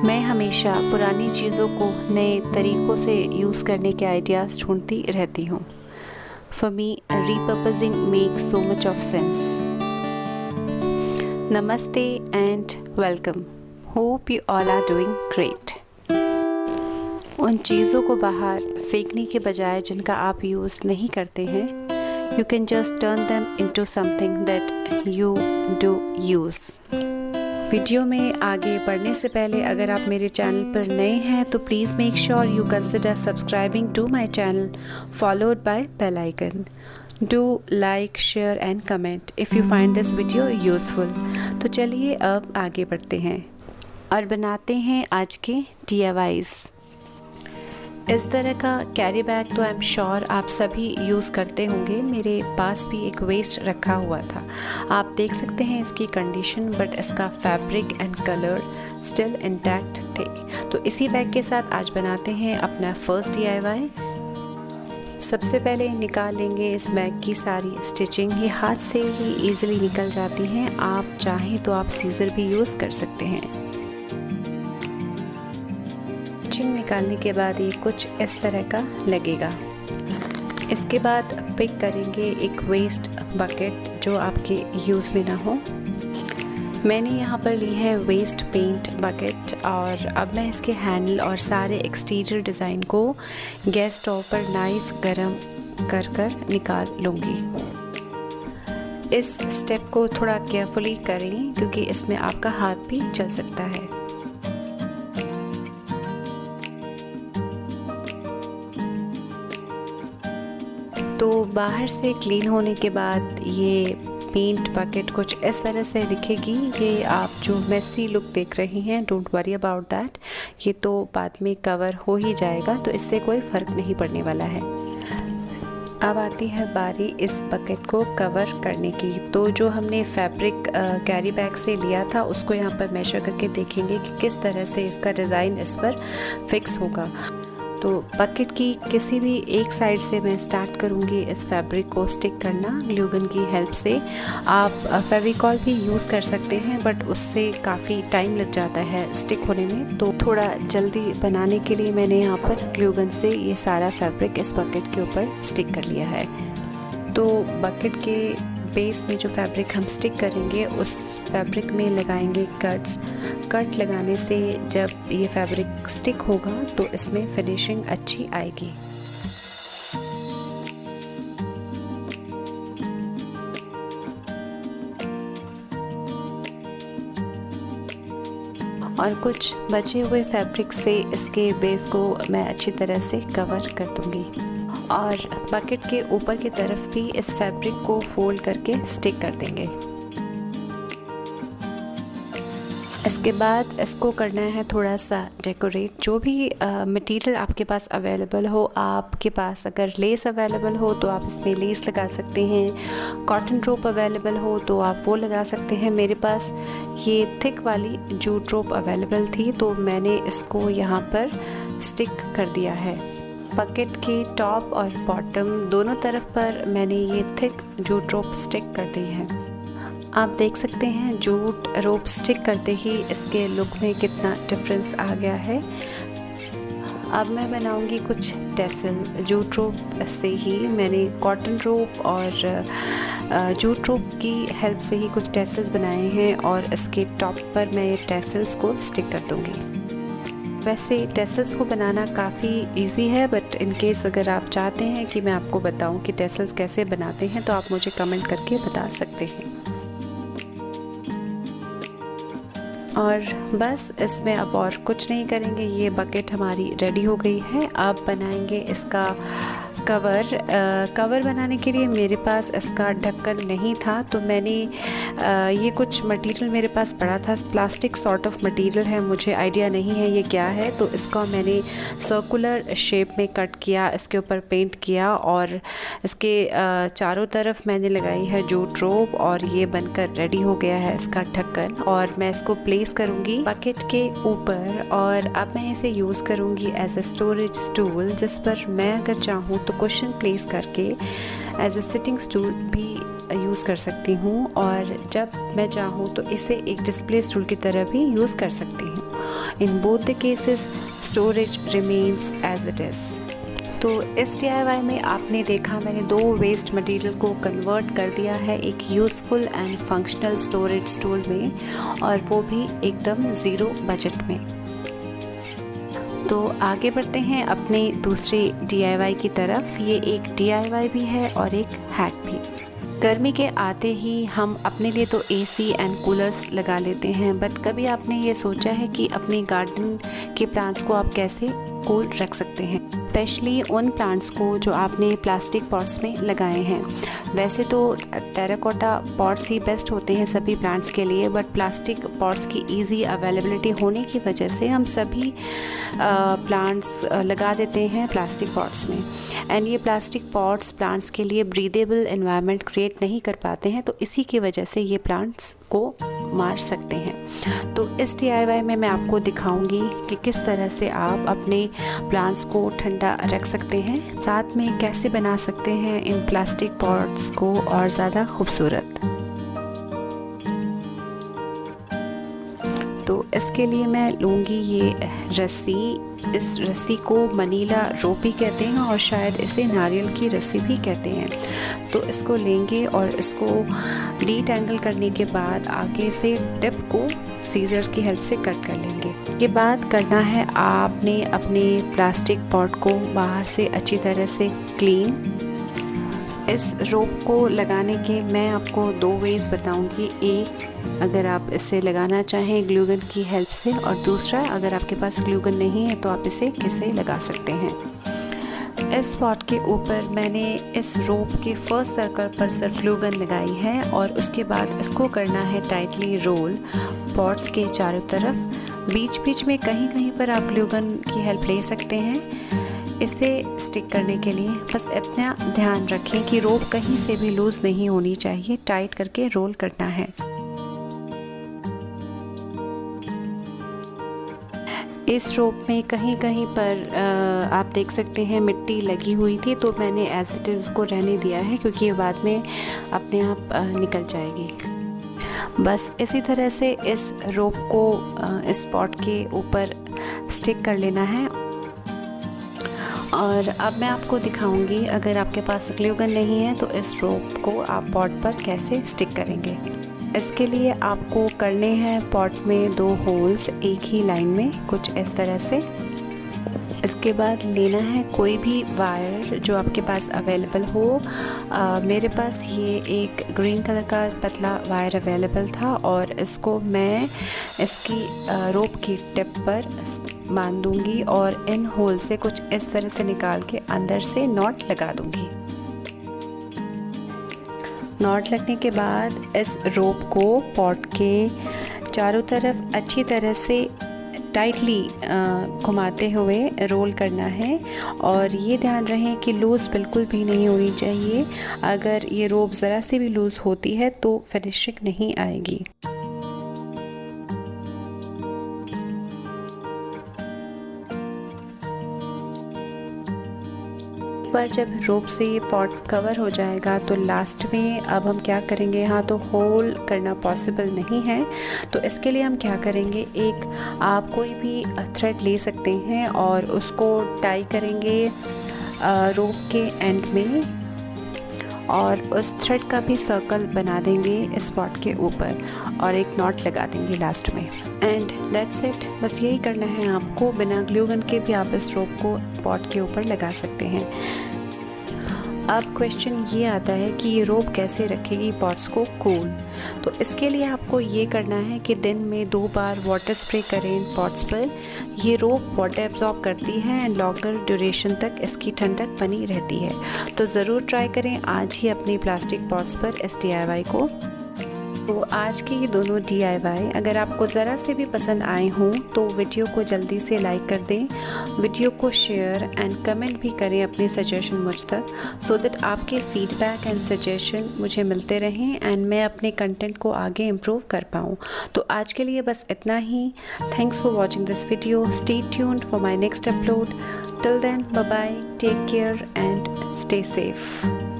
मैं हमेशा पुरानी चीज़ों को नए तरीक़ों से यूज़ करने के आइडियाज़ ढूंढती रहती हूँ। For me, repurposing makes so much of sense. Namaste and welcome. Hope you all are doing great. उन चीज़ों को बाहर फेंकने के बजाय जिनका आप यूज़ नहीं करते हैं, you can just turn them into something that you do use. Video में आगे बढ़ने से पहले अगर आप मेरे चैनल पर नए हैं तो please make sure you consider subscribing to my channel followed by bell icon. Do like, share and comment if you find this video useful. तो चलिए अब आगे बढ़ते हैं और बनाते हैं आज के DIYs. इस तरह का कैरी बैग तो आई एम श्योर आप सभी यूज़ करते होंगे. मेरे पास भी एक वेस्ट रखा हुआ था. आप देख सकते हैं इसकी कंडीशन, बट इसका fabric and colour still intact थे. तो इसी बैग के साथ आज बनाते हैं अपना फर्स्ट DIY. सबसे पहले निकाल लेंगे इस बैग की सारी स्टिचिंग. ये हाथ से ही ईज़िली निकल जाती हैं. आप चाहें तो आप सीज़र भी यूज़ कर सकते हैं. स्टिचिंग निकालने के बाद ये कुछ इस तरह का लगेगा. इसके बाद पिक करेंगे एक वेस्ट बकेट जो आपके यूज़ में ना हो. मैंने यहाँ पर ली है वेस्ट पेंट बकेट और अब मैं इसके हैंडल और सारे एक्सटीरियर डिज़ाइन को गैस स्टोव पर नाइफ़ गरम कर निकाल लूँगी. इस स्टेप को थोड़ा केयरफुली करें क्योंकि इसमें आपका हाथ भी चल सकता है. तो बाहर से क्लीन होने के बाद ये पेंट बकेट कुछ इस तरह से दिखेगी. ये आप जो मेसी लुक देख रही हैं, डोंट वरी अबाउट दैट. ये तो बाद में कवर हो ही जाएगा, तो इससे कोई फ़र्क नहीं पड़ने वाला है. अब आती है बारी इस बकेट को कवर करने की. तो जो हमने फैब्रिक कैरी बैग से लिया था उसको यहाँ पर मेजर करके देखेंगे कि किस तरह से इसका डिज़ाइन इस पर फिक्स होगा. तो बकेट की किसी भी एक साइड से मैं स्टार्ट करूँगी इस फैब्रिक को स्टिक करना ग्लू गन की हेल्प से. आप फेविकॉल भी यूज़ कर सकते हैं, बट उससे काफ़ी टाइम लग जाता है स्टिक होने में. तो थोड़ा जल्दी बनाने के लिए मैंने यहाँ पर ग्लू गन से ये सारा फैब्रिक इस बकेट के ऊपर स्टिक कर लिया है. तो बकेट के बेस में जो फैब्रिक हम स्टिक करेंगे उस फैब्रिक में लगाएंगे कट्स. कट लगाने से जब ये फैब्रिक स्टिक होगा तो इसमें फिनिशिंग अच्छी आएगी. और कुछ बचे हुए फैब्रिक से इसके बेस को मैं अच्छी तरह से कवर कर दूंगी और बकेट के ऊपर की तरफ भी इस फैब्रिक को फोल्ड करके स्टिक कर देंगे. इसके बाद इसको करना है थोड़ा सा डेकोरेट. जो भी मटेरियल आपके पास अवेलेबल हो, आपके पास अगर लेस अवेलेबल हो तो आप इसमें लेस लगा सकते हैं. कॉटन रोप अवेलेबल हो तो आप वो लगा सकते हैं. मेरे पास ये थिक वाली जूट रोप अवेलेबल थी तो मैंने इसको यहाँ पर स्टिक कर दिया है. बकेट के टॉप और बॉटम दोनों तरफ पर मैंने ये थिक जूट रोप स्टिक कर दी है. आप देख सकते हैं जूट रोप स्टिक करते ही इसके लुक में कितना डिफरेंस आ गया है. अब मैं बनाऊंगी कुछ टेसल. जूट रोप से ही मैंने कॉटन रोप और जूट रोप की हेल्प से ही कुछ टेसल्स बनाए हैं और इसके टॉप पर मैं ये टेसल्स को स्टिक कर दूंगी. वैसे टेसल्स को बनाना काफ़ी इजी है, बट इन केस अगर आप चाहते हैं कि मैं आपको बताऊं कि टेसल्स कैसे बनाते हैं तो आप मुझे कमेंट करके बता सकते हैं. और बस इसमें अब और कुछ नहीं करेंगे. ये बकेट हमारी रेडी हो गई है. अब बनाएंगे इसका कवर बनाने के लिए मेरे पास इसका ढक्कन नहीं था तो मैंने ये कुछ मटेरियल मेरे पास पड़ा था. प्लास्टिक सॉर्ट ऑफ मटेरियल है, मुझे आइडिया नहीं है ये क्या है. तो इसका मैंने सर्कुलर शेप में कट किया, इसके ऊपर पेंट किया और इसके चारों तरफ मैंने लगाई है जूट रोप और ये बनकर रेडी हो गया है इसका ढक्कन. और मैं इसको प्लेस करूँगी बकेट के ऊपर और अब मैं इसे यूज़ करूँगी एज अ स्टोरेज स्टूल, जिस पर मैं अगर चाहूँ तो कुशन प्लेस करके एज अ सिटिंग स्टूल भी यूज़ कर सकती हूँ और जब मैं चाहूँ तो इसे एक डिस्प्ले स्टूल की तरह भी यूज़ कर सकती हूँ। In both the cases storage remains as it is. तो इस DIY में आपने देखा मैंने 2 वेस्ट मटेरियल को कन्वर्ट कर दिया है एक useful and functional storage stool में, और वो भी एकदम ज़ीरो बजट में। तो आगे बढ़ते हैं अपने दूसरे DIY की तरफ। ये एक DIY भी है और एक हैक भी। गर्मी के आते ही हम अपने लिए तो AC एंड कूलर्स लगा लेते हैं, बट कभी आपने ये सोचा है कि अपने गार्डन के प्लांट्स को आप कैसे कूल रख सकते हैं, स्पेशली उन प्लांट्स को जो आपने प्लास्टिक पॉट्स में लगाए हैं। वैसे तो टेराकोटा पॉट्स ही बेस्ट होते हैं सभी प्लांट्स के लिए, बट प्लास्टिक पॉट्स की इजी अवेलेबिलिटी होने की वजह से हम सभी प्लांट्स लगा देते हैं प्लास्टिक पॉट्स में। एंड ये प्लास्टिक पॉट्स प्लांट्स के लिए ब्रीदेबल एनवायरनमेंट क्रिएट नहीं कर पाते हैं, तो इसी की वजह से ये प्लांट्स को मार सकते हैं। तो इस DIY में मैं आपको दिखाऊंगी कि किस तरह से आप अपने प्लांट्स को ठंडा रख सकते हैं, साथ में कैसे बना सकते हैं इन प्लास्टिक पॉट्स को और ज़्यादा खूबसूरत। तो इसके लिए मैं लूँगी ये रस्सी। इस रस्सी को मनीला रोप भी कहते हैं और शायद इसे नारियल की रस्सी भी कहते हैं। तो इसको लेंगे और इसको डीटैंगल करने के बाद आगे से टिप को सीजर्स की हेल्प से कट कर लेंगे। के बाद करना है आपने अपने प्लास्टिक पॉट को बाहर से अच्छी तरह से क्लीन। इस रोप को लगाने के मैं आपको 2 वेज बताऊंगी। एक, अगर आप इसे लगाना चाहें ग्लू गन की हेल्प से, और दूसरा अगर आपके पास ग्लू गन नहीं है तो आप इसे लगा सकते हैं। इस पॉट के ऊपर मैंने इस रोप के फर्स्ट सर्कल पर सिर्फ ग्लू गन लगाई है और उसके बाद इसको करना है टाइटली रोल पॉट्स के चारों तरफ। बीच बीच में कहीं कहीं पर आप ग्लू गन की हेल्प ले सकते हैं इसे स्टिक करने के लिए। बस इतना ध्यान रखें कि रोप कहीं से भी लूज़ नहीं होनी चाहिए, टाइट करके रोल करना है। इस रोप में कहीं कहीं पर आप देख सकते हैं मिट्टी लगी हुई थी, तो मैंने एज इट इज़ को रहने दिया है क्योंकि ये बाद में अपने आप निकल जाएगी। बस इसी तरह से इस रोप को इस पॉट के ऊपर स्टिक कर लेना है। और अब मैं आपको दिखाऊंगी अगर आपके पास ग्लू गन नहीं है तो इस रोप को आप पॉट पर कैसे स्टिक करेंगे। इसके लिए आपको करने हैं पॉट में 2 होल्स एक ही लाइन में, कुछ इस तरह से। इसके बाद लेना है कोई भी वायर जो आपके पास अवेलेबल हो। मेरे पास ये एक ग्रीन कलर का पतला वायर अवेलेबल था और इसको मैं इसकी रोप की टिप पर बांध दूंगी और इन होल से कुछ इस तरह से निकाल के अंदर से नॉट लगा दूंगी। नॉट लगने के बाद इस रोप को पॉट के चारों तरफ अच्छी तरह से टाइटली घुमाते हुए रोल करना है और ये ध्यान रहे कि लूज़ बिल्कुल भी नहीं होनी चाहिए। अगर ये रोप ज़रा सी भी लूज़ होती है तो फिनिशिंग नहीं आएगी। पर जब रोप से ये पॉट कवर हो जाएगा तो लास्ट में अब हम क्या करेंगे, यहाँ तो होल करना पॉसिबल नहीं है, तो इसके लिए हम क्या करेंगे, एक आप कोई भी थ्रेड ले सकते हैं और उसको टाई करेंगे रोप के एंड में और उस थ्रेड का भी सर्कल बना देंगे इस पॉट के ऊपर और एक नॉट लगा देंगे लास्ट में। And that's it. बस यही करना है आपको। बिना ग्लू गन के भी आप इस रोप को पॉट के ऊपर लगा सकते हैं। अब क्वेश्चन ये आता है कि ये रोप कैसे रखेगी पॉट्स को कूल। तो इसके लिए आपको ये करना है कि दिन में 2 बार वाटर स्प्रे करें इन पॉट्स पर। ये रोप वाटर एब्जॉर्ब करती है एंड लॉन्गर ड्यूरेशन तक इसकी ठंडक बनी रहती है। तो ज़रूर ट्राई करें आज ही अपनी प्लास्टिक पॉट्स पर इस DIY को। तो आज के ये दोनों DIY अगर आपको ज़रा से भी पसंद आए हों तो वीडियो को जल्दी से लाइक कर दें, वीडियो को शेयर एंड कमेंट भी करें अपने सजेशन मुझ तक, सो दैट आपके फीडबैक एंड सजेशन मुझे मिलते रहें एंड मैं अपने कंटेंट को आगे इम्प्रूव कर पाऊँ। तो आज के लिए बस इतना ही। Thanks for watching this video. Stay tuned for my next upload. Till then, bye bye, take care and stay safe.